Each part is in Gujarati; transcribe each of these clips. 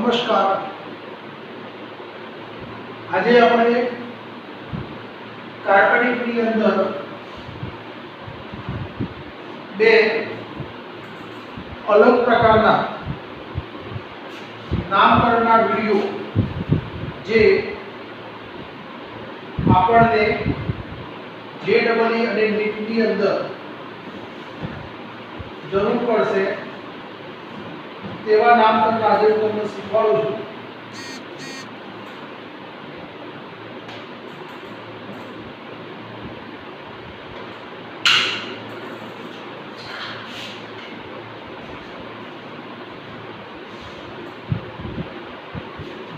नमस्कार। आज આપણે કાર્બનિકની અંદર બે અલગ પ્રકારના નામકરણના વિડિયો જે આપણને જેડબલઈ અને નીટની અંદર જરૂર પડશે તેવા નામકરણ આજે હું તમને શીખવાડું છું।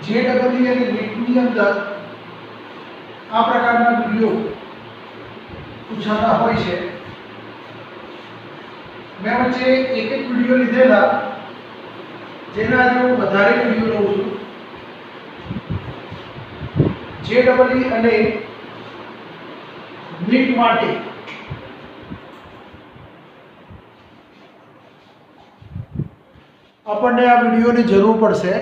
जेडबलई અને નીટની અંદર આ પ્રકારના વિડિયો પૂછાતા હોય છે। મેં વચ્ચે એક વિડિયો લીધેલા જેના આજે હું વધારે વિડિયો લઉં છું। જેડબલઈ અને નીટ માટે આપણને આ વિડિયોની જરૂર પડશે।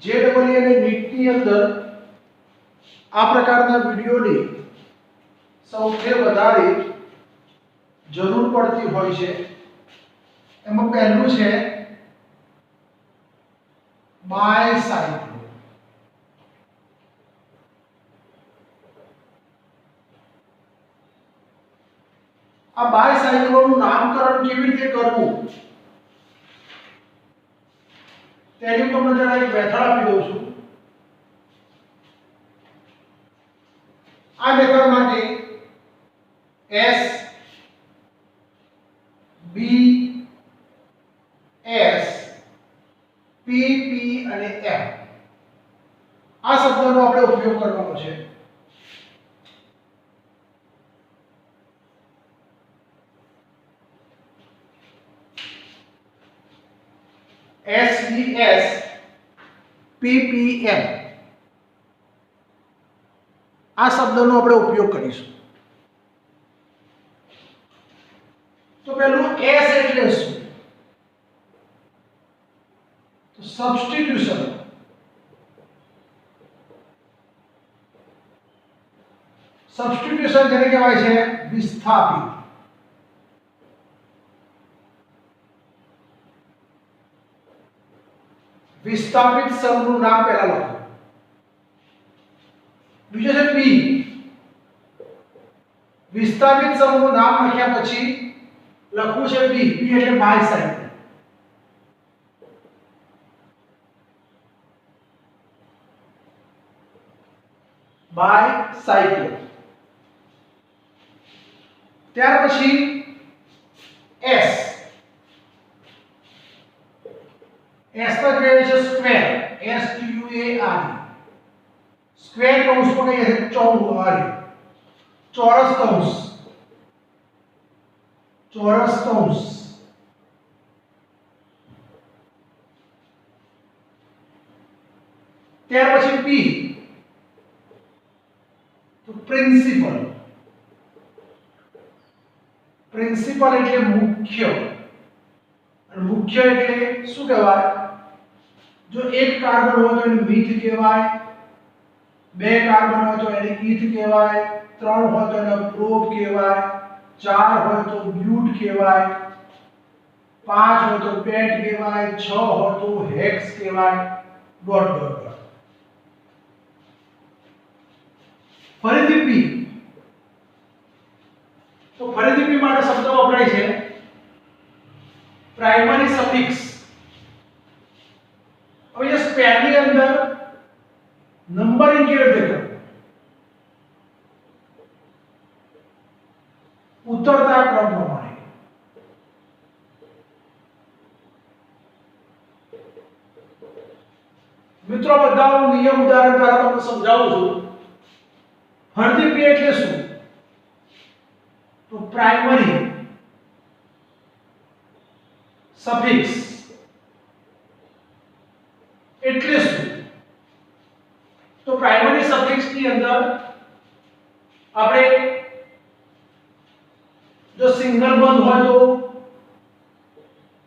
जेडबलई અને નીટની અંદર આ પ્રકારના વિડિયોની સૌથી વધારે જરૂર પડતી હોય છે। એમાં પહેલું છે બાયસાયક્લો। આ બાયસાયક્લોનું નામકરણ કેવી રીતે કરવું તેની હું તમને જરા એક મેથડ આપી દઉં છું। આ મેથડ માટે S B S P P અને M આ શબ્દોનો આપણે ઉપયોગ કરવાનો છે। SBS PPM આ શબ્દનો આપણે ઉપયોગ કરીશું। તો પહેલું S એટલે શું? તો સબસ્ટિટ્યુશન। સબસ્ટિટ્યુશન જેને કહેવાય છે વિસ્થાપિત। विस्थापित समूहનું નામ પહેલા લખો। બીજો છે P। વિસ્થાપિત સમૂહનું નામ લખ્યા પછી લખવું છે P। P એટલે બાયસાયકલ। બાયસાયકલ। ત્યાર પછી S। S पर कहे છે square. S Q A R square કૌંસમાં કહીએ છે ચોરસ કૌંસ। ચોરસ કૌંસ। ત્યાર પછી P તો પ્રિન્સિપલ। પ્રિન્સિપલ એટલે મુખ્ય। અને મુખ્ય એટલે શું કહેવાય? जो एक कार्बन हो तो એને મીથ કહેવાય, બે કાર્બન હોય તો એને ઈથ કહેવાય, ત્રણ હોય તો એને પ્રોપ કહેવાય, ચાર હોય તો બ્યુટ કહેવાય, પાંચ હોય તો પેન્ટ કહેવાય, છ હોય તો હેક્સ કહેવાય, ડોટ ડોટ ડોટ। ફરીથી P તો ફરીથી P માટે શબ્દ વપરાય છે પ્રાઇમરી સફિક્સ। अब ये स्पेयर के अंदर नंबरिंग के लिए देखो उतरता क्रम प्रमाणे। मित्रों બધા હું નિયમ ઉદાહરણ દ્વારા તમને સમજાવું છું। ફરીથી p એટલે શું? તો પ્રાઇમરી સફિક્સ એટલે શું? તો પ્રાઇમરી સફિક્સ ની અંદર આપણે જો સિંગલ બોન્ડ હોય તો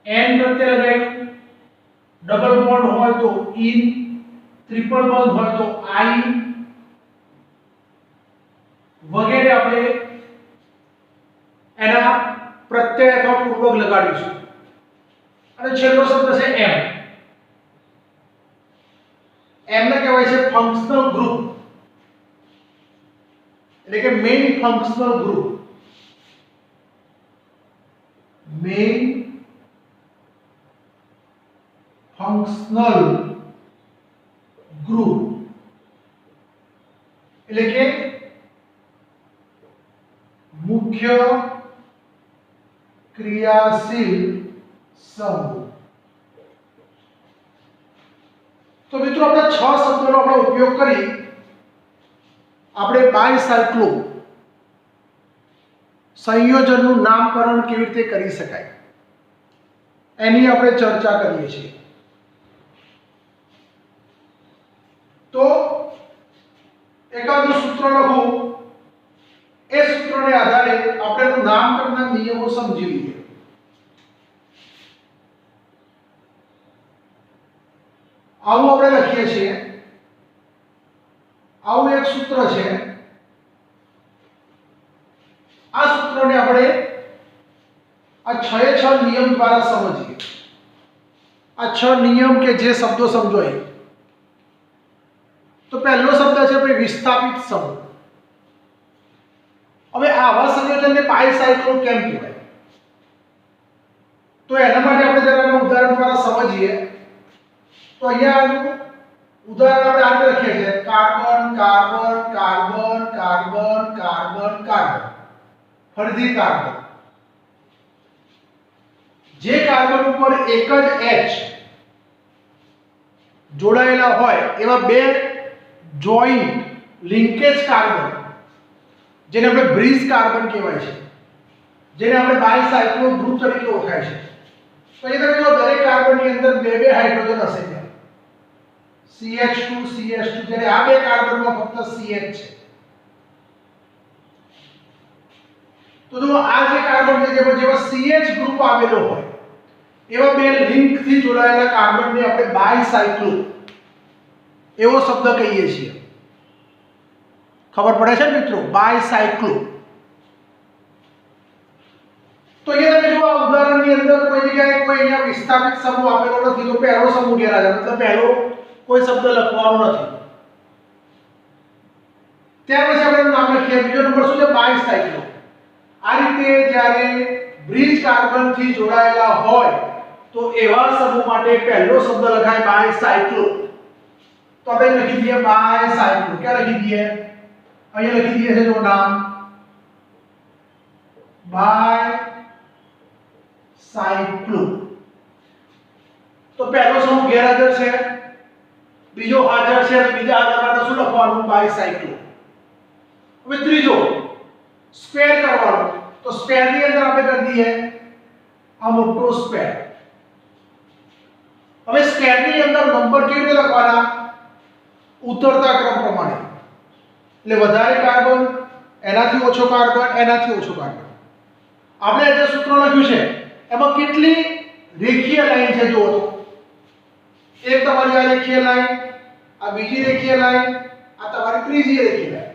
n પ્રત્યય લગાવ્યું, ડબલ બોન્ડ હોય તો in, ટ્રિપલ બોન્ડ હોય તો I વગેરે આપણે એના પ્રત્યય અથવા પૂર્વક લગાડીશું. અને છેલ્લો શબ્દ છે m. m ને કહેવાય છે ફંક્શનલ ગ્રુપ, એટલે કે main functional group. Main functional group એટલે કે મુખ્ય ક્રિયાશીલ સમૂહ. તો મિત્રો આપણે 6 શબ્દોનો આપણે ઉપયોગ કરી આપણે બાયસાયક્લો સંયોજનનું નામકરણ કેવી રીતે કરી શકાય એની આપણે ચર્ચા કરીએ છીએ. તો એકાદું સૂત્ર લખું, એ સૂત્રને આધારે આપણે નામકરણના નિયમો સમજી લઈએ. આવું આપણે લખીએ છીએ, આવું એક સૂત્ર છે. આ સૂત્રને આપણે આ 6 નિયમ દ્વારા સમજીએ. આ 6 નિયમ કે જે શબ્દો સમજો. તો પહેલો શબ્દ છે ભાઈ વિસ્થાપિત સમૂહ. હવે આવા સંયોજનને બાયસાયક્લો કેમ કહેવાય? તો એના માટે આપણે જરા ઉદાહરણ દ્વારા સમજીએ. તો અહીંયા આનું ઉદાહરણ આપણે આ રીતે લખીએ છીએ, carbon carbon carbon carbon carbon carbon, ફરીથી કાર્બન. જે કાર્બન ઉપર એક જ H જોડાયેલા હોય એવા બે જોઈન્ટ લિંકેજ કાર્બન, જેને આપણે બ્રિજ કાર્બન કહેવાય છે, જેને આપણે બાયસાયક્લો ગ્રુપ તરીકે ઓળખાય છે. તો એ તમે જો દરેક કાર્બનની અંદર બે બે હાઇડ્રોજન હશે, CH2 CH2, જ્યારે આ બે કાર્બનમાં ફક્ત CH છે. તો જો આ જે કાર્બન છે જેમાં CH ગ્રુપ આવેલો હોય એવા બે લિંક થી જોડાયેલા કાર્બનને આપણે બાયસાયક્લો એવો શબ્દ કહીએ છીએ. ખબર પડે છે મિત્રો? બાયસાયક્લો. તો અહીંયા તમે જો આ ઉદાહરણની અંદર કોઈ જગ્યાએ કોઈ અહીંયા વિસ્થાપિત સમૂહ આપેલો નથી, તો પહેલો સમૂહ ગેરહાજર, મતલબ પહેલો કોઈ શબ્દ લખવાનો નથી. ત્યાર પછી આપણે નામ લખીએ. બીજો નંબર શું છે? બાયસાયક્લો. આ રીતે જ્યારે બ્રિજ કાર્બન થી જોડાયેલા હોય તો એવા સમૂહ માટે પહેલો શબ્દ લખાય બાયસાયક્લો. તો આપણે લખી દઈએ બાયસાયક્લો. ક્યાં લખી દઈએ? અહીંયા લખી દઈએ છે જો નામ બાયસાયક્લો. તો પહેલો સમૂહ ગેરહાજર છે, બીજો હાજર છે, અને બીજા હાજર માટે શું લખવાનું? બાયસાયક્લો. હવે ત્રીજો સ્ક્વેર કરવાનો. તો સ્ક્વેર ની અંદર આપણે કરી દઈએ આ મોટો સ્ક્વેર. હવે સ્ક્વેર ની અંદર નંબર કેવી રીતે લખવાના? ઉતરતા ક્રમ પ્રમાણે. એટલે વધારે કાર્બન, એનાથી ઓછો કાર્બન, એનાથી ઓછો કાર્બન. આપણે જે સૂત્ર લખ્યું છે એમાં કેટલી રેખીય લાઈન છે જુઓ તો. એક તમારી આ રેખીય લાઈન, આ બીજી રેખીય લાઈન, આ તમારી ત્રીજી રેખીય લાઈન.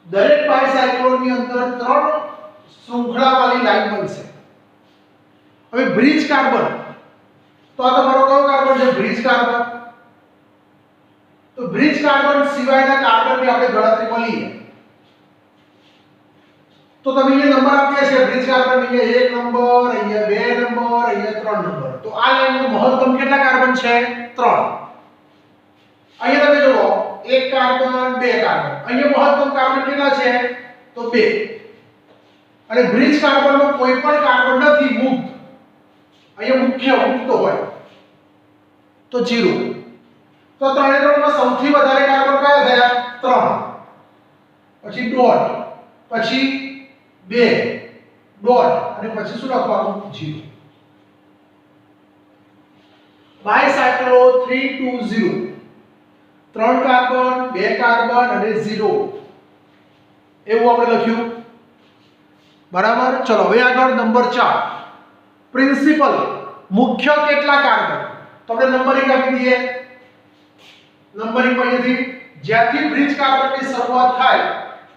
દરેક બાયસાયક્લોની અંદર 3 શૃંખલાવાળી લાઈન બનશે. હવે બ્રિજ કાર્બન, તો આ તમારો કયો કાર્બન છે? Bridge carbon. તો બ્રિજ કાર્બન સિવાયના કાર્બનની આપણે ગણતરીમાં લઈએ તો તમે અહીંયા નંબર આપ્યા છે બ્રિજ કાર્બન. અહીંયા 1 નંબર, અહીંયા 2 નંબર, અહીંયા 3 નંબર. તો આ લાઈનમાં મહત્તમ કેટલા કાર્બન છે? 3. અહીંયા તમે જુઓ 1 કાર્બન, 2 કાર્બન. અહીંયા મહત્તમ કાર્બન કેટલા છે? તો 2. અને બ્રિજ કાર્બનમાં કોઈ પણ કાર્બન નથી મુક્ત. અહીંયા મુખ્ય મુક્ત હોય તો 0. તો 3 એ 3 માં સૌથી વધારે કાર્બન કયા થયા 3 પછી ડોટ પછી 2 ડોટ અને પછી શું લખવાનું 0 બાયસાયક્લો 320 3 કાર્બન 2 કાર્બન અને 0 એવું આપણે લખ્યું બરાબર ચલો હવે આગળ નંબર 4 પ્રિન્સિપલ મુખ્ય કેટલા કાર્બન તો આપણે નંબરિંગ આપી દઈએ નંબરિંગ અહીંયાથી જ્યાંથી બ્રિજ કાર્બનની શરૂઆત થાય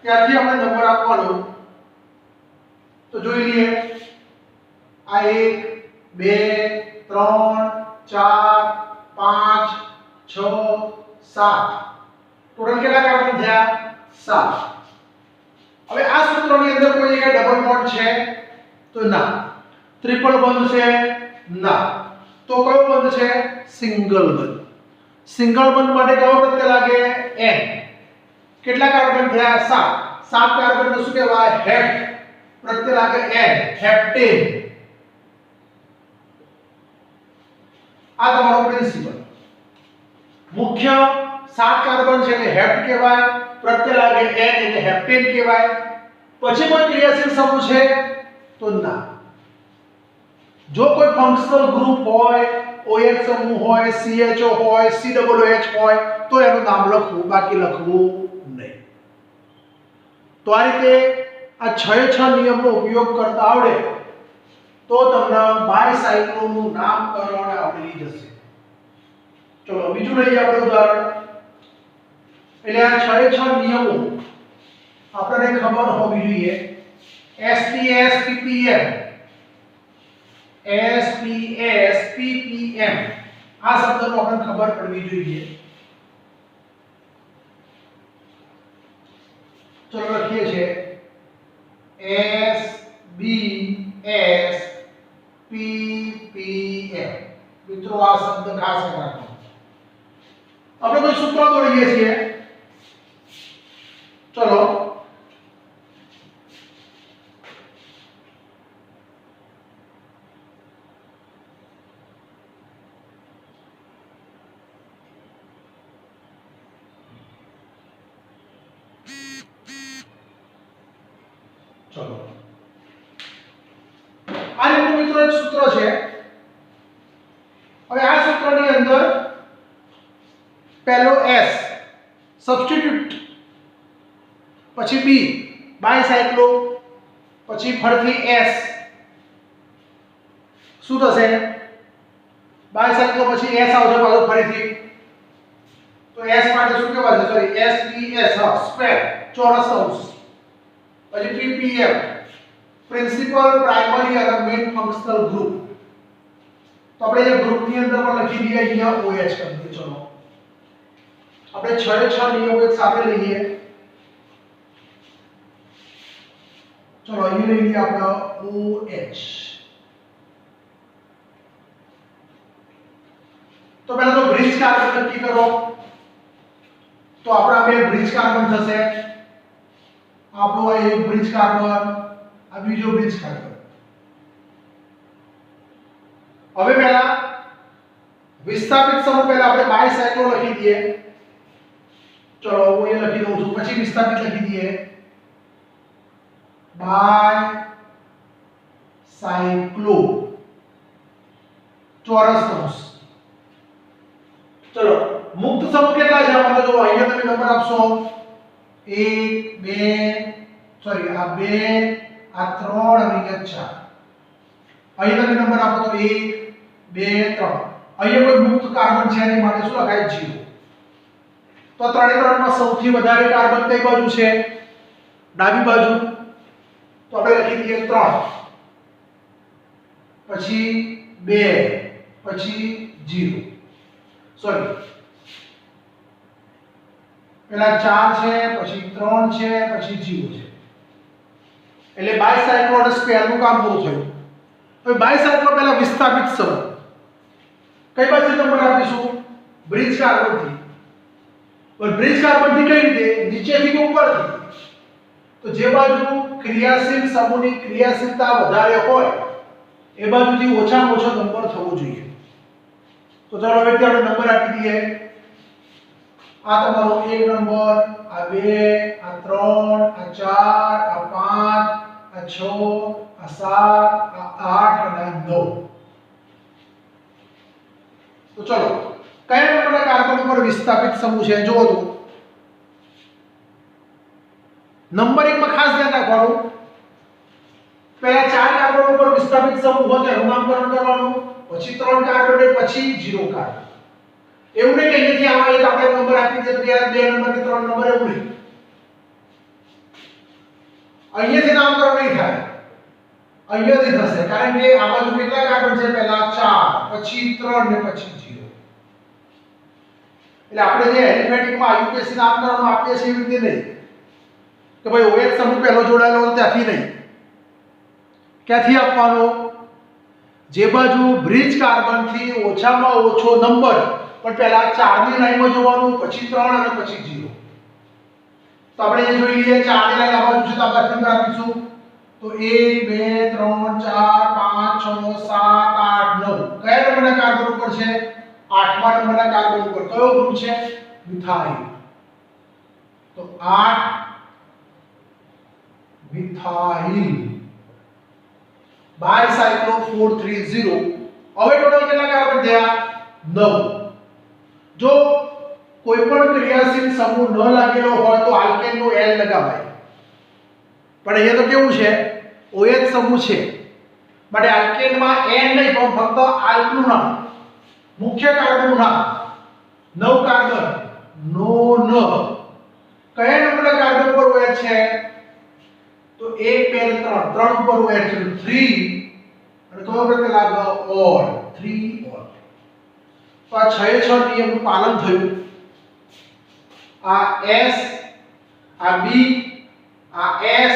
ત્યાંથી આપણે નંબર આપવાનો તો જોઈ લઈએ આ 1 2 3 4 5 6 7 ટોટલ કેટલા કાર્બન થયા 7 હવે આ સૂત્રની અંદર કોઈ જગ્યાએ ડબલ બોન્ડ છે તો ના ટ્રિપલ બોન્ડ છે ના તો કયો બંધ છે સિંગલ બંધ સિંગલ બંધ માટે કયો પ્રત્યય લાગે n કેટલા કાર્બન થયા 7 કાર્બન ને શું કહેવાય હેપ્ટ પ્રત્યય લાગે n હેપ્ટેન આ તમારો પ્રિન્સિપલ મુખ્ય 7 કાર્બન છે એટલે હેપ્ટ કહેવાય પ્રત્યય લાગે n એટલે હેપ્ટેન કહેવાય પછી કોઈ ક્રિયાશીલ સમૂહ છે તો ના જો કોઈ ફંક્શનલ ગ્રુપ હોય OH સમૂહ હોય CHO હોય COOH હોય તો એનું નામ લખવું બાકી લખવું નહીં તો આ રીતે આ 6 નિયમનો ઉપયોગ કરતા આવડે તો તમને બાયસાયક્લોનું નામકરણ આવડી જશે ચલો બીજું લઈએ આપણે ઉદાહરણ એટલે આ 6 નિયમો આપણને ખબર હોવી જોઈએ SPS PPM SPS PPM આ શબ્દનો આપણને ખબર પડવી જોઈએ ચલો લખીએ છે SBS PPM મિત્રો આ શબ્દ ખાસ રાખો આપણે કોઈ સૂત્ર દોરીએ છીએ ચલો ચલો આ રીતનું મિત્રો એક સૂત્ર છે હવે આ સૂત્રની અંદર પહેલો S સબસ્ટિટ્યુટ પછી B બાયસાયક્લો પછી ફરીથી S શું થશે બાયસાયક્લો પછી S આવશે પાછો ફરીથી તો S માટે શું કહેવાય સોરી SPS હા સ્ક્વેર ચોરસ કૌંસ પછી PPM પ્રિન્સિપલ પ્રાઇમરી અને મેઇન ફંક્શનલ ગ્રુપ તો આપણે એ ગ્રુપની અંદર પણ લખી દઈએ અહીંયા OH કરી દઈએ ચલો આપણે 6 નિયમો એક સાથે લઈએ ચલો અહીં લઈ લઈએ આપણે OH તો પહેલા તો બ્રિજ કાર્બન નક્કી કરો તો આપણા બે બ્રિજ કાર્બન થશે આપણો આ એક બ્રિજ કાર્બન આ બીજો બ્રિજ કાર્બન હવે પહેલા વિસ્થાપિત સમૂહ પહેલા આપણે બાયસાયક્લો લખી દઈએ ચલો હું એ લખી દઉં છું પછી વિસ્થાપિત લખી દઈએ બાયસાયક્લો ચોરસ કૌંસ ચલો મુક્ત સમૂહ કેટલા છે આપણે જો અહીંયા તમે નંબર આપશો 1 2 સોરી આ 2 આ 3 અને 4 અહીંયા તમે નંબર આપો તો 1 2 3 અહીંયા કોઈ મુક્ત કાર્બન છે એની માટે શું લખાય 0 તો 3 એ 3 માં સૌથી વધારે કાર્બન કઈ બાજુ છે ડાબી બાજુ તો આપણે લખી દઈએ 3 પછી 2 પછી 0 સોરી પેલા 4 છે પછી 3 છે પછી 0 છે એટલે બાયસાયક્લો અને સ્ક્વેરનું કામ પૂરું થયું હવે બાયસાયક્લો પહેલા વિસ્થાપિત સમૂહ કઈ બાજુ નંબર આપીશું બ્રિજ કાર્બનથી પણ બ્રિજ કાર્બનથી કઈ રીતે નીચેથી કે ઉપરથી તો જે બાજુ ક્રિયાશીલ સમૂહની ક્રિયાશીલતા વધારે હોય એ બાજુથી ઓછામાં ઓછો નંબર થવો જોઈએ તો ચાલો હવે આપણે નંબર આપી દઈએ આ તમારો 1 નંબર, આ 2, આ 3, આ 4, આ 5, આ 6, આ 7, આ 8 અને આ 9. તો ચલો કયા નંબરના કાર્બન ઉપર વિસ્થાપિત સમૂહ છે જુઓ તો નંબર 1 માં ખાસ ધ્યાન રાખવાનું પહેલા 4 કાર્બન ઉપર વિસ્થાપિત સમૂહ હોય તેનું નામકરણ કરવાનું, પછી 3 કાર્બન ને પછી 0 કાર્બન. એવું નહીં કે અહીંયાથી આવા એક આપણે નંબર આપી દે તો યાર 2 નંબર કે 3 નંબર એવું નહીં. અહીંયાથી નામકરણ નહીં થાય, અહીંયાથી થશે કારણ કે આ બાજુ કેટલા કાર્બન છે પહેલા 4 પછી 3 ને પછી 0. એટલે આપણે જે એરિથમેટિકમાં આયુકેસી નામકરણ આપીએ છીએ એવી રીતે નહીં કે ભાઈ OH સમૂહ પહેલો જોડાયેલો હોય ત્યાંથી નહીં. ક્યાંથી આપવાનો? જે બાજુ બ્રિજ કાર્બન થી ઓછામાં ઓછો નંબર પણ પહેલા 4 ની લાઈનમાં જોવાનું, પછી 3 અને પછી 0. તો આપણે એ જોઈ લઈએ 4 ની લાઈન આ બાજુ છે તો આપણે નંબર આપીશું તો 1 2 3 4 5 6 7 8 9. કયા નંબરના કાર્બન ઉપર છે? 8મા નંબરના કાર્બન ઉપર. કયો ગ્રુપ છે? મિથાઇલ. તો 8 મિથાઇલ બાયસાયક્લો 430. હવે ટોટલ કેટલા કાર્બન થયા? 9. જો કોઈ પણ ક્રિયાશીલ સમૂહ ન લાગેલો હોય તો આલ્કેન નો L લગાવાય. પણ અહીંયા તો કેવું છે OH સમૂહ છે માટે આલ્કેન માં N નહીં પણ ફક્ત આલ્કનું નામ, મુખ્ય કાર્બનનું નામ. 9 કાર્બન નો ન. કયા નંબરના કાર્બન પર OH છે? તો 1 2 3 ઉપર OH છે 3 અને કયો પ્રત્યય લાગે? ઓર 3 ઓર. તો આ 6 6 નિયમનું પાલન થયું. આ S, આ B, આ S,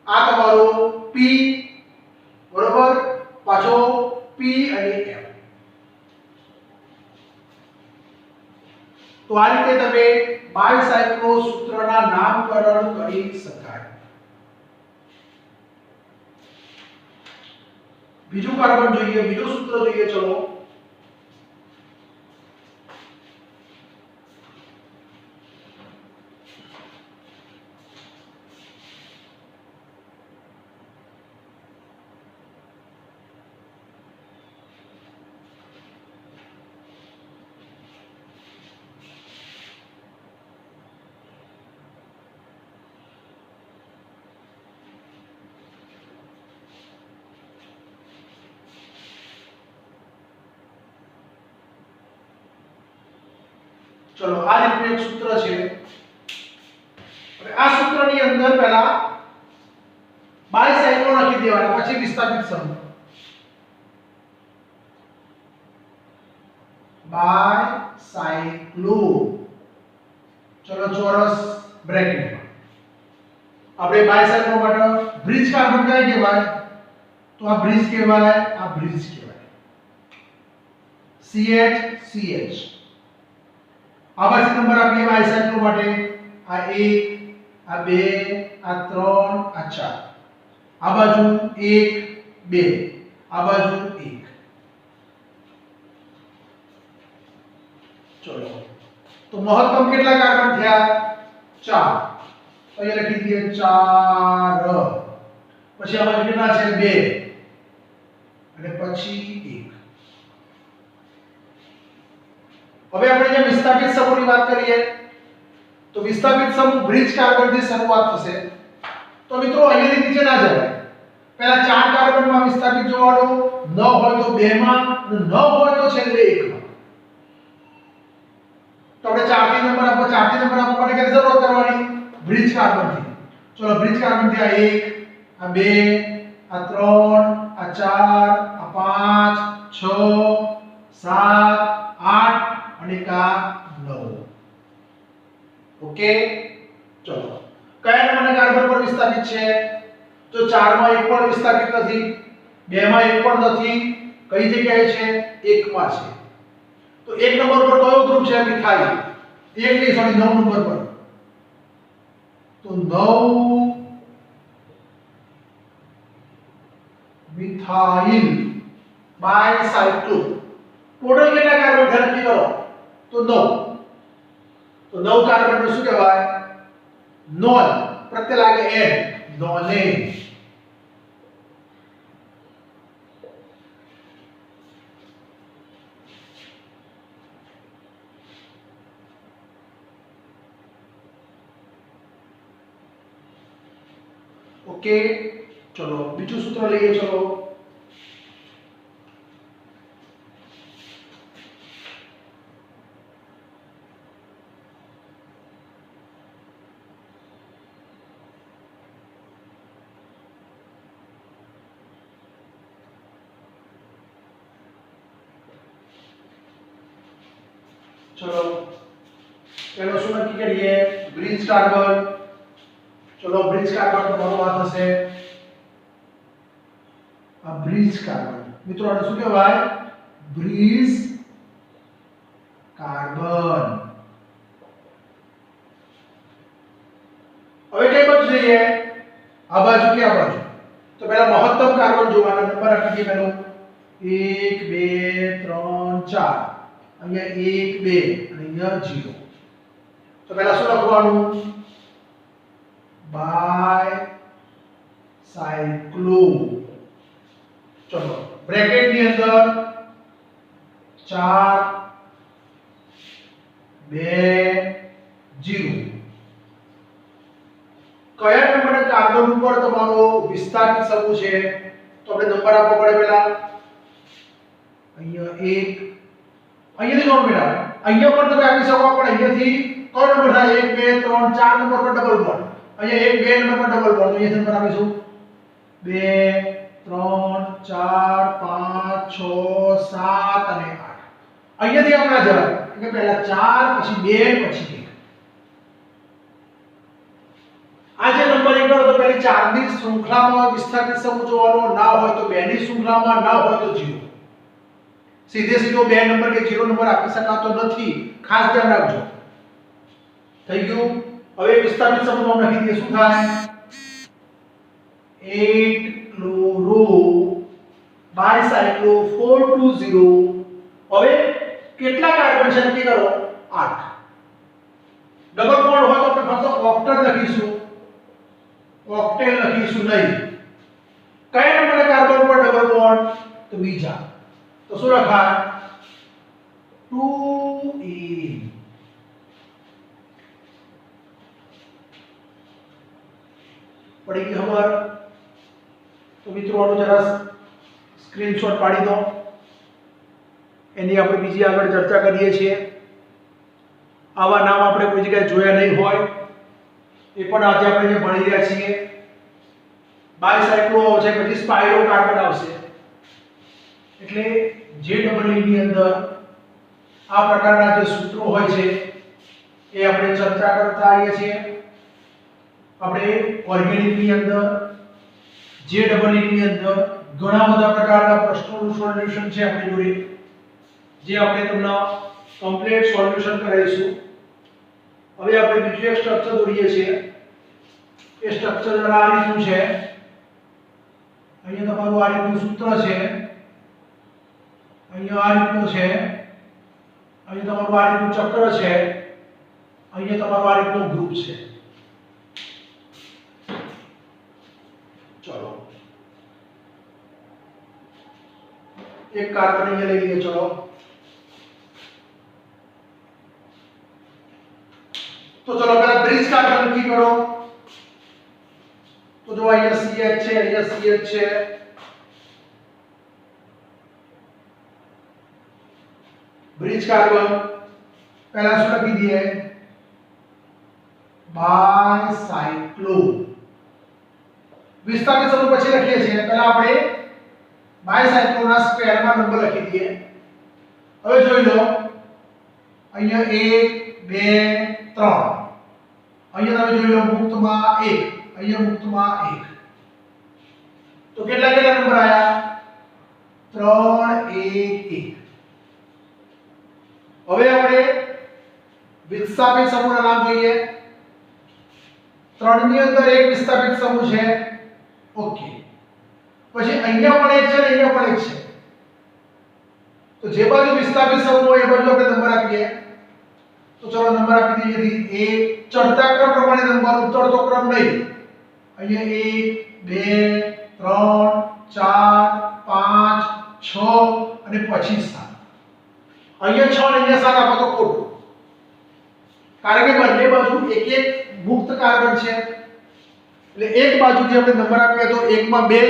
આ તમારો P બરોબર, પાછો P અને M. તો આ રીતે તમે બાયસાયક્લો સૂત્રના નામકરણ કરી શકાય. બીજું કાર્બન જોઈએ, બીજું સૂત્ર જોઈએ. ચલો ચલો આ રીતનું એક સૂત્ર છે. હવે આ સૂત્રની અંદર પહેલા બાયસાયક્લો લખી દેવાના, પછી વિસ્થાપિત સમૂહ. બાયસાયક્લો ચલો ચોરસ બ્રેકેટમાં આપણે બાયસાયક્લો માટે બ્રિજ કાર્બન કઈ કહેવાય? તો આ બ્રિજ કહેવાય, આ બ્રિજ કહેવાય. CH આ બાજુ નંબર આપીએ બાયસાયક્લો માટે આ 1 આ 2 આ 3 આ 4. આ બાજુ 1 2 આ બાજુ 1. ચલો તો મહત્તમ કેટલા કાર્બન થયા? 4. અહીંયા લખી દઈએ 4. પછી આ બાજુ કેટલા છે? 2 અને પછી 1. હવે આપણે જે વિસ્થાપિત સમૂહની વાત કરીએ તો વિસ્થાપિત સમૂહ બ્રિજ કાર્બનથી શરૂઆત થશે. તો મિત્રો અહીંયાથી નીચે ના જવાય. પહેલા 4 કાર્બનમાં વિસ્થાપિત જોવાનો, ન હોય તો 2 માં અને ન હોય તો છેલ્લે 1 માં. તો આપણે 4 થી નંબર આપો, 4 થી નંબર આપવા માટે કેટલી શરૂઆત કરવાની? બ્રિજ કાર્બનથી. ચલો બ્રિજ કાર્બનથી આ 1 આ 2 આ 3 આ 4 આ 5 6 7 8 અને કા 9. ઓકે. ચલો કયા નંબરના કાર્બન પર વિસ્થાપિત છે? તો 4 માં એક પણ વિસ્થાપિત નથી, 2 માં એક પણ નથી. કઈ જગ્યાએ છે? 1 માં છે. તો 1 નંબર પર કયો ગ્રુપ છે? મિથાઇલ. 1 નહીં સોરી 9 નંબર પર. તો 9 મિથાઇલ બાયસાયક્લો. ટોટલ કેટલા કાર્બન છે નક્કી કરો? તો 9. તો 9 કાર્બન નું શું કહેવાય? નોન. પ્રત્યય લાગે એન, નોને. ઓકે, ચલો બીજું સૂત્ર લઈએ. ચલો પેલો શું નક્કી કરીએ? Bridge carbon. ચલો બ્રિજ કાર્બન તો મારો વાત હશે આ બ્રિજ કાર્બન. મિત્રો આને શું કહેવાય? Bridge carbon. હવે કઈ બાજુ જઈએ? આ બાજુ કે આ બાજુ? તો પહેલા મહત્તમ કાર્બન જોવાના. નંબર આપી દઈએ. પહેલો 1 2 3 4. અહીંયા 1 2 અને અહીંયા 0. તો પહેલા શું લખવાનું? બાય સાયક્લો. ચલો બ્રેકેટ ની અંદર 4 2 0. કયા નંબરના કાર્બન ઉપર તમારો વિસ્તારિત સમૂહ છે? તો આપણે નંબર આપવો પડે. પહેલા અહીંયા 1. અહીંયાથી નોટ મેળવો. અહીંયા પણ તમે આપી શકો, પણ અહીંયાથી કયો નંબર થાય? 1 2 3 4 નંબર પર ડબલ બોન્ડ. અહીંયા 1 2 નંબર પર ડબલ બોન્ડ. અહીંયા નંબર આપીશું 2 3 4 5 6 7 અને 8. અહીંયાથી આપણે જવાય કે પહેલા 4 પછી 2 પછી 1. આ જે નંબરિંગ કરો તો પહેલી 4 ની શૃંખલામાં વિસ્તારિત સમૂહ જોવાનો, ના હોય તો 2 ની શૃંખલામાં, ના હોય તો 0. સીધે સીધો 2 નંબર કે 0 નંબર આપી શકાતો નથી. ખાસ ધ્યાન રાખજો. થઈ ગયું? હવે વિસ્તારિત સમૂહમાં લખી દઈએ. શું થાય? 8 ક્લોરો બાયસાયક્લો 420. હવે કેટલા કાર્બન છે નક્કી કરો? 8. ડબલ બોન્ડ હોય તો આપણે ફક્ત ઓક્ટેટ લખીશું, ઓક્ટેલ લખીશું નહીં. કયા નંબરના કાર્બન પર ડબલ બોન્ડ? તો બીજા. તો શું લખાય? 2e. પડી ગઈ ખબર? તો મિત્રો આનો જરા સ્ક્રીનશોટ પાડી દો. એની આપણે બીજી આગળ ચર્ચા કરીએ છીએ. આવા નામ આપણે કોઈ જગ્યાએ જોયા નહીં હોય, એ પણ આજે આપણે જે ભણી રહ્યા છીએ. બાયસાયક્લો આવશે, પછી સ્પાઇરો કાર્બન આવશે. એટલે જે ડબલ ની અંદર આ પ્રકારના જે સૂત્રો હોય છે એ આપણે ચર્ચા કરતા આવીએ છીએ. આપણે ઓર્ગેનિક ની અંદર જે ડબલ ની અંદર ઘણા બધા પ્રકારના પ્રશ્નોનું સોલ્યુશન છે આપણી જોડે, જે આપણે તમને કમ્પ્લીટ સોલ્યુશન કરાવીશું. હવે આપણે બીજું એક સ્ટ્રક્ચર દોરીએ છીએ. એ સ્ટ્રક્ચર જરા આ રીતનું છે. અહીંયા તમારું આ રીતનું સૂત્ર છે, અહીંયા આ રીતનું છે, અહીંયા તમારું આ રીતનું ચક્ર છે, અહીંયા તમારું આ રીતનું ગ્રુપ છે. ચલો એક કાર્બન અહીંયા લઈ લઈએ. ચલો તો ચલો પહેલા બ્રિજ કાર્બન નક્કી કરો. તો જો અહીંયા CH છે, અહીંયા CH છે. બ્રિજ કાર્બન પહેલા શું લખી દઈએ? બાયસાયક્લો. વિસ્તારિત સમૂહ પછી લખીએ છીએ. પહેલા આપણે બાયસાયક્લોના સ્ક્વેરમાં નંબર લખી દઈએ. હવે જોઈ લો, અહીંયા 1 2 3. અહીંયા તમે જોઈ લો મુક્તમાં 1, અહીંયા મુક્તમાં 1. તો કેટલા કેટલા નંબર આયા? 3 1 1. હવે આપણે વિસ્થાપિત સમૂહના નામ જોઈએ. 3 ની અંદર એક વિસ્થાપિત સમૂહ છે. ઓકે. પછી અહીંયા પણ એક છે ને અહીંયા પણ એક છે. તો જે બાજુ વિસ્થાપિત સમૂહ હોય એ બાજુ આપણે નંબર આપીએ. તો તો ચલો નંબર આપી દઈએ એ ચડતા ક્રમ પ્રમાણે નંબર ઉતરતો ક્રમ નહીં. અહીંયા 1 2 3 4 5 6 અને પછી 7. અહીંયા 6 અને અહીંયા 7 આપો તો ખોટું, કારણ કે બંને બાજુ એક એક મુક્ત કાર્બન છે. એટલે એક બાજુથી આપણે નંબર આપીએ તો એકમાં બે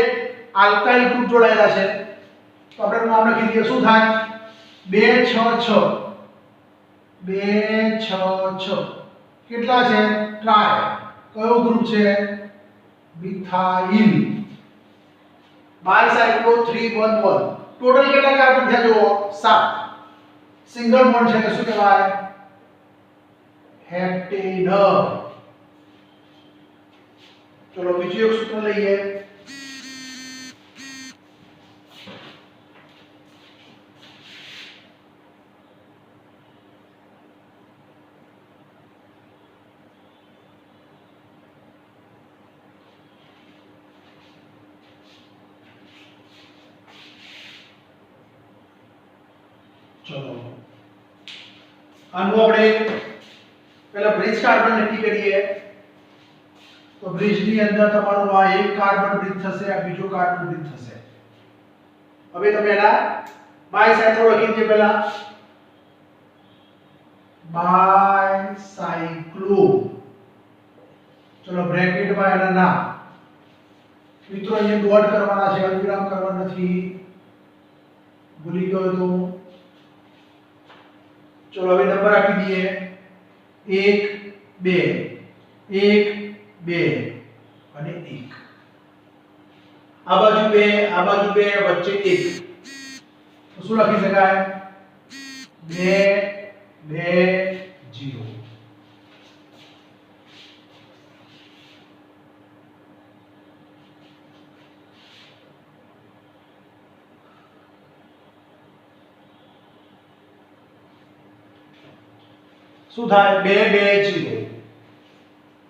આલ્કાઇલ ગ્રુપ જોડાયેલા છે, તો આપણે નામ લખી દઈએ. શું થાય? 2 6 6 2 6 6 કેટલા છે? ટ્રાય. કયો ગ્રુપ છે? મિથાઇલ. બાયસાયક્લો 311. ટોટલ કેટલા કાર્બન થયા જુઓ? 7. સિંગલ બોન્ડ છે એટલે શું કહેવાય? હેપ્ટેન. ચલો બીજું એક સૂત્ર લઈએ. ચલો આનું આપણે પહેલા બ્રિજ કાર્બન નક્કી કરીએ. તો બ્રિજની અંદર તમારું આ એક કાર્બન બ્રિજ થશે, આ બીજો કાર્બન બ્રિજ થશે. હવે તમે એના બાયસાયક્લો લખી દઈએ. પહેલા બાયસાયક્લો, ચલો બ્રેકેટમાં એના નામ. મિત્રો અહીંયા ડોટ કરવાના છે, અલ્પવિરામ કરવાના નથી, ભૂલી ગયો તો. ચલો હવે નંબર આપી દઈએ 1 2 1 2 અને 1. આ બાજુ 2 આ બાજુ 2 વચ્ચે 1. તો શું લખી શકાય? 2 2 0. શું થાય? 2 2 0.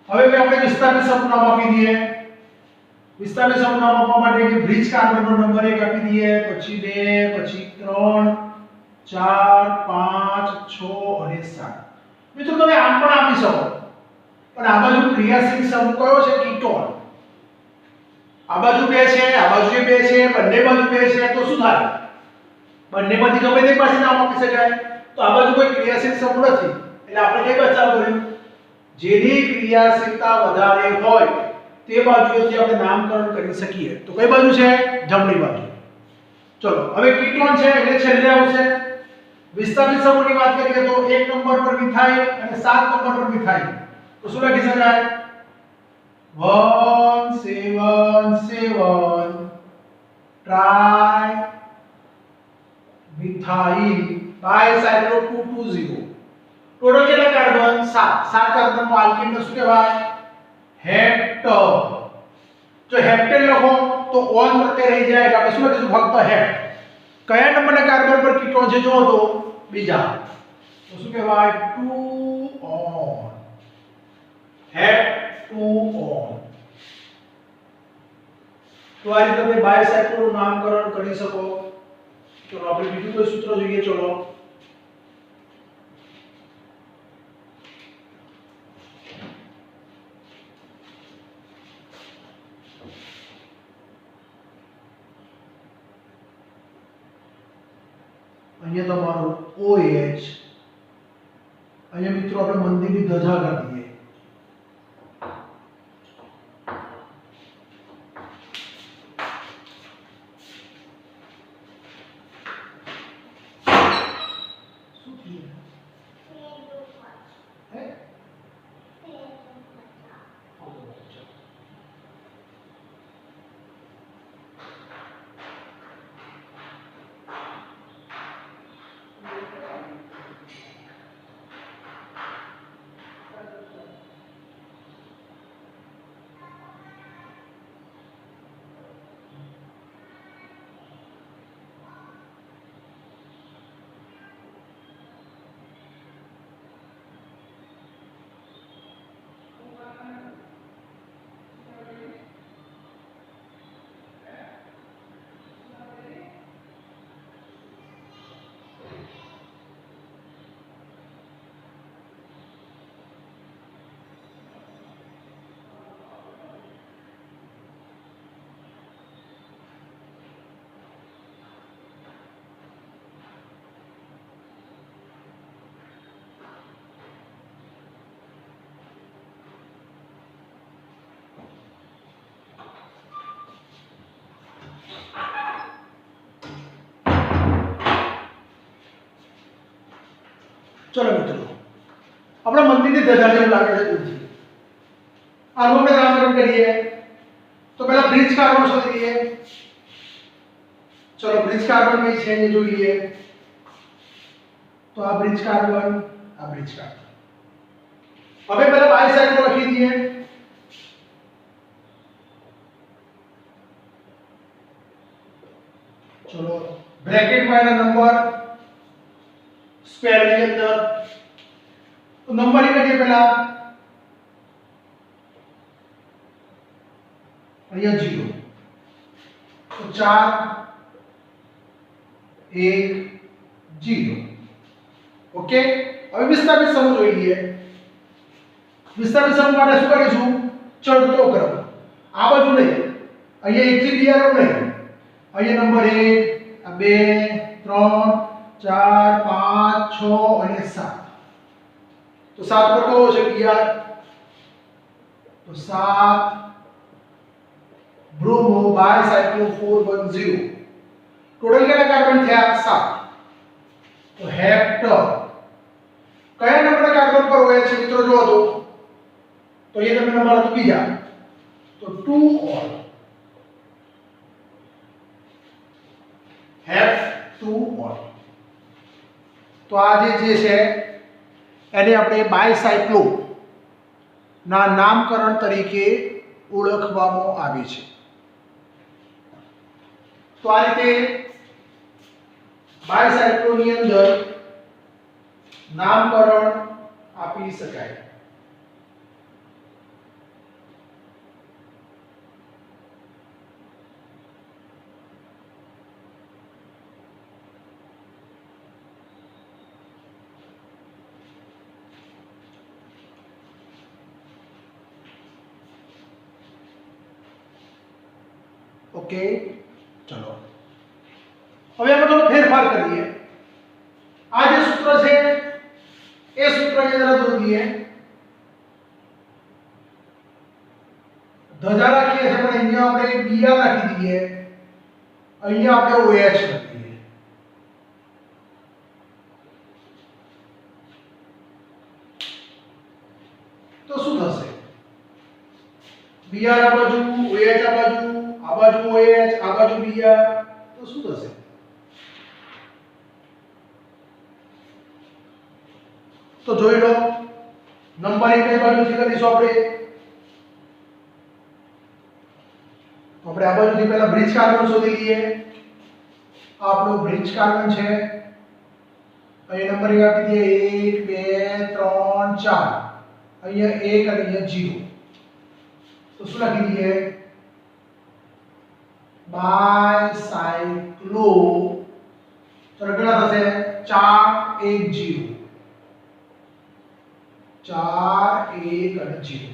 હવે આપણે વિસ્તારને સમૂહ નામ આપી દઈએ. વિસ્તારને સમૂહ નામ આપવા માટે કે બ્રિજ કાર્બનનો નંબર 1 આપી દઈએ, પછી 2 પછી 3 4 5 6 અને 7. મિત્રો તમે આમ પણ આપી શકો, પણ આ બાજુ ક્રિયાશીલ સમૂહ કયો છે? કીટોન. આ બાજુ 2 છે, આ બાજુ 2 છે, બંને બાજુ 2 છે, તો શું થાય? બંનેમાંથી ગમે તે પાસે નામ આપી શકાય. તો આ બાજુ કોઈ ક્રિયાશીલ સમૂહ નથી, એટલે આપણે કઈ બચાવ કર્યું? જેની ક્રિયાશીલતા વધારે હોય તે બાજુએથી આપણે નામકરણ કરી શકીએ. તો કઈ બાજુ છે? જમણી બાજુ. ચલો હવે કીટોન છે એટલે છેલ્લે આવશે. વિસ્તારિત સમૂહની વાત કરીએ તો 1 નંબર પર મિથાઇલ અને 7 નંબર પર મિથાઇલ. તો શું લખી શકાય? 1 7 7 ટ્રાય મિથાઇલ બાયસાયક્લો 220. ટોટલ કેટલા કાર્બન? 7. 7 કાર્બનનો આલ્કીનને શું કહેવાય? હેપ્ટ. જો હેપ્ટેન લખો તો ઓન પ્રત્યય રહી જાય એટલે આપણે શું લખીશું? ફક્ત હેપ્ટ. કયા નંબરના કાર્બન પર કીટોન છે જો તો બીજા. તો શું કહેવાય? 2 on. હેપ્ટ 2 on. તો આ રીતે તમે બાયસાયક્લોનું નામકરણ કરી શકો. ચલો આપણે બીજું કોઈ સૂત્ર જોઈએ. ચલો અહીંયા તમારું OH. અહીંયા મિત્રો આપણે મંદિરની ધજા કાઢી દઈએ. શું થયું? હે? ચલો મિત્રો, આપણા મંદિરની ધજા જેવું લાગે છે દૂરથી. આનું આપણે નામકરણ કરીએ. તો પહેલા બ્રિજ કાર્બન શોધી લઈએ. ચલો બ્રિજ કાર્બન કઈ છે એ જોઈએ. તો આ બ્રિજ કાર્બન, આ બ્રિજ કાર્બન. હવે પહેલા બાયસાઇક્લો લખી દઈએ. ચલો બ્રેકેટમાં એના નંબર સ્ક્વેર ની અંદર. તો નંબરિંગ કરીએ પહેલા. અહીંયા 0. તો 4 1 0. ઓકે. હવે વિસ્તારિત સમૂહ જોઈ લઈએ. વિસ્તારિત સમૂહ માટે શું કરીશું? ચડતો ક્રમ. આ બાજુ નહીં, અહીંયા 1 થી 2 આરો નહીં. અહીંયા નંબર 1 2 3 4 5 6 અને 7. તો 7 પર કયો છે બીઆર? તો 7 બ્રોમો બાયસાઇક્લો 410. ટોટલ કેટલા કાર્બન થયા? 7. તો હેક્ટર કયા નંબરના કાર્બન પર હોય છે મિત્રો? જો તો એ તમે નંબર હતો બીજા. તો 2 ઓલ F2 ઓલ. તો આ જે છે એને આપણે બાયસાઇક્લો ના નામકરણ તરીકે ઓળખવામાં આવે છે. તો આ રીતે બાયસાઇક્લોની અંદર નામકરણ આપી શકાય. ઓકે. ચલો હવે આપણે થોડો ફેરફાર કરીએ. આ જે સૂત્ર છે એ સૂત્રને જરા દોરીએ. ધજા રાખીએ છે પણ અહીંયા આપણે બીઆર રાખી દઈએ. અહીંયા આપણે OH રાખી દઈએ. તો શું થશે? બીઆર આ બાજુ, OH આ બાજુ, આ બાજુ OH, આ બાજુ બીઆર. તો શું થશે? તો જોઈ લો નંબરિંગ કઈ બાજુથી કરીશું આપણે? તો આપણે આ બાજુથી પહેલા બ્રિજ કાર્બન શોધી લઈએ. આ આપણો બ્રિજ કાર્બન છે. અહીં નંબરિંગ આપી દઈએ 1 2 3 4. અહીંયા 1 અને અહીંયા 0. તો શું લખી દઈએ? બાયસાઇક્લો. ચલો કેટલા થશે? 4 1 0. 4 1 અને 0.